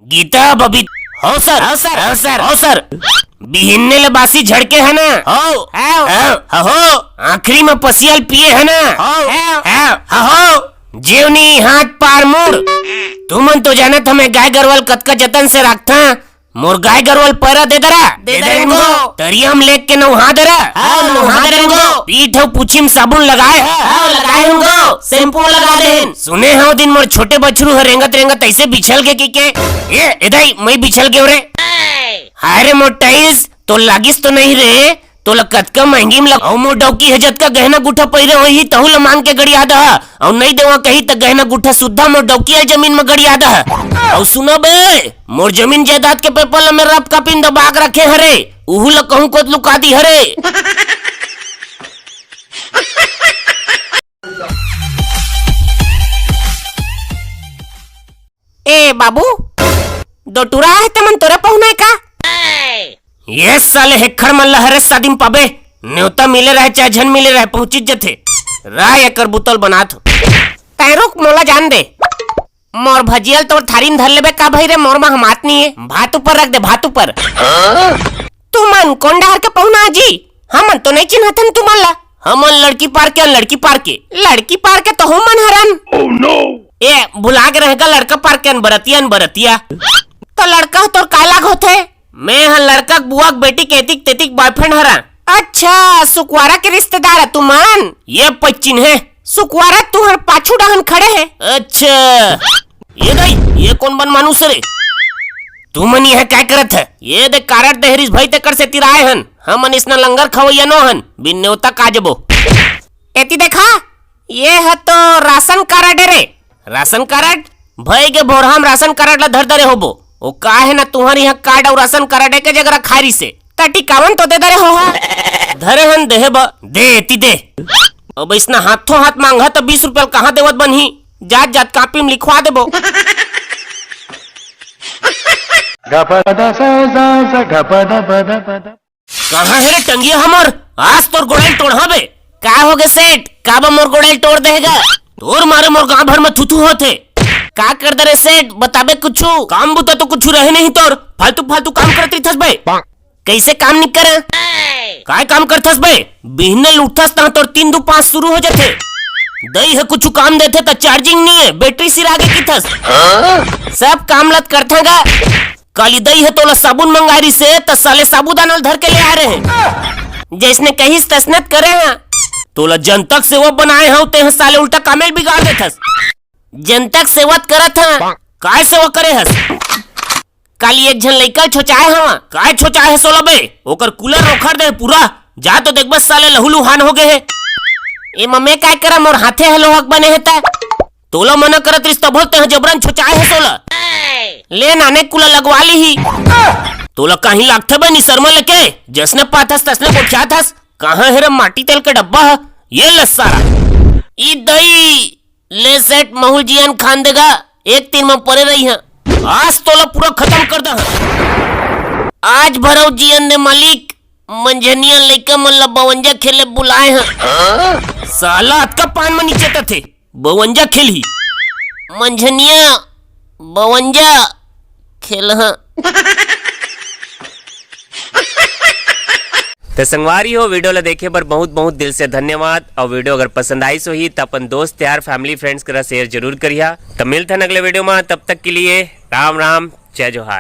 गीता बबी हो सर हो सर हो सर हो सर बिहिन्ने ले बासी झड़के है ना हो आखिरी में पसियल पिए है ना हो जीवनी हाथ पार मुड़ तुमन तो जानत हमें गाय गरवल कतका जतन से रखता मोर गाय गरवल पैरा दे दरेंगो तरी हम लेक के नहा दरेंगो पीठ हो पूछी में साबुन लगाए शैम्पू लगा दे सुने हो दिन मोर छोटे बछरू है रेंगत रेंगत ऐसे बिछल के ये इधर मैं बिछल के रे अरे मोर टाइल्स तो लागिस तो नहीं रे तो कतका महंगी में लगा मोर डौकी है जत का गहना गुठा पहिरे वही तहु ल मांग के गड़िया दा और नहीं देवा कही त गहना गुठा सुद्धा मोर डौकी है जमीन में गड़िया दा और सुनो बे मोर जमीन जायदाद के पेपर में रब का पिन दबाग रखे हरे उहु ल कहूं को लुका दी हरे ए बाबू दो टुरा है तमन तोरे पहुना का ये साले हेखड़ मन लहरे शादी पाबे न्योता मिले रहे चाहे झन मिले रहे पहुंची जथे राय एकर बुतल बनात तैरुक मोला जान दे मोर भजियल तो थारी में धर लेबे का भाई रे मोर में हमात नहीं है भात ऊपर रख दे भात ऊपर तू मन कौन डहर के पहुना जी हमन तो नहीं चिन्हतन तू मन ला हमन लड़की पार के तो हम मन हरन ए भुला के रहेगा लड़का पार के बरतिया तो लड़का तोर कालाग होथे मैं हर लड़का बुआ बेटी केतिक तेतिक बॉयफ्रेंड हरा अच्छा सुकवारा के रिश्तेदार है तू मान ये पच्चीन है सुकवारा तू हर पाछू डहन खड़े है अच्छा ये नहीं ये कौन बन मानुस रे तू मन यह क्या करत है ये देख कारट दहरीस भाई तकर से तिराए हन हमन इसना लंगर खवैया नो हन बिन न्योता काजबो एती देखा ये है तो राशन कार्ड रे राशन कार्ड भाई के भोरहम राशन कार्ड ला धर दरे होबो ओ का है ना तुम्हारी यहाँ कार्ड और राशन कार्ड के जगह खारी से तटी कावन तो दे दरे हो धरे हन देहे बा दे दे अब इसना हाथों हाथ मांगा तो 20 रुपया कहाँ देवत बनही जात जात कापी में लिखवा देबो कहाँ है रे टंगिया हमर आज तोर गोड़ाई तोड़ बे का होगे सेठ का मोर गोड़ाई तोड़ देगा तोर मारे मोर गांव भर में थुथु होते का कर दे रे सेठ बताबे कुछ काम बुता तो कुछ रहे नहीं तोर फालतू काम करती थस बे कैसे काम नहीं करे काय काम करथस बे बिहने लुटथस ता तोर 3 2 5 शुरू हो जाते दई है कुछ काम देते तो चार्जिंग नहीं है बैटरी सिर आगे की थस सब काम लत करथेगा काली दई है तोला साबुन मंगारी से तो साले साबुदाना धर के ले आ रहे हैं जैसने कहीं तसनत करे हैं तोला जनतक सेवा बनाए हो ते साले उल्टा कामेल बिगाड़ देथस जनतक सेवत करत है काय सेवा करे हस काली एक झन लइका छोचाए हवा काय छोचाए है सोला बे ओकर कूलर रोखर दे पूरा जा तो देख बस साले लहूलुहान हो गए है ए मम्मे काय करा मोर हाथे है लोहक बने हेता तोला मना करत रिश्ता बोलते हैं जबरन छोचाए है सोला ले नाने कूलर लगवा ली ही तोला कहीं लागथे बे नि शर्मा लेके जसने पाथस तसने पोछाथस कहां है रे माटी तेल के डब्बा ये ले सारा ई दई ले सेट महू जियन खान देगा 1 3 में पड़े रही है आज तोला पूरा खत्म कर दा आज भरव जियन ने मालिक मंझनिया लइका मन ला 52 खेले बुलाए हैं साला अतका पान में नीचे थे 52 खेल ही मंझनिया 52 खेल हाँ तो संगवारी हो वीडियो ला देखे पर बहुत बहुत दिल से धन्यवाद और वीडियो अगर पसंद आई सो ही तो अपन दोस्त यार फैमिली फ्रेंड्स करा शेयर जरूर करिया तो मिलते हैं अगले वीडियो में तब तक के लिए राम राम जय जोहार।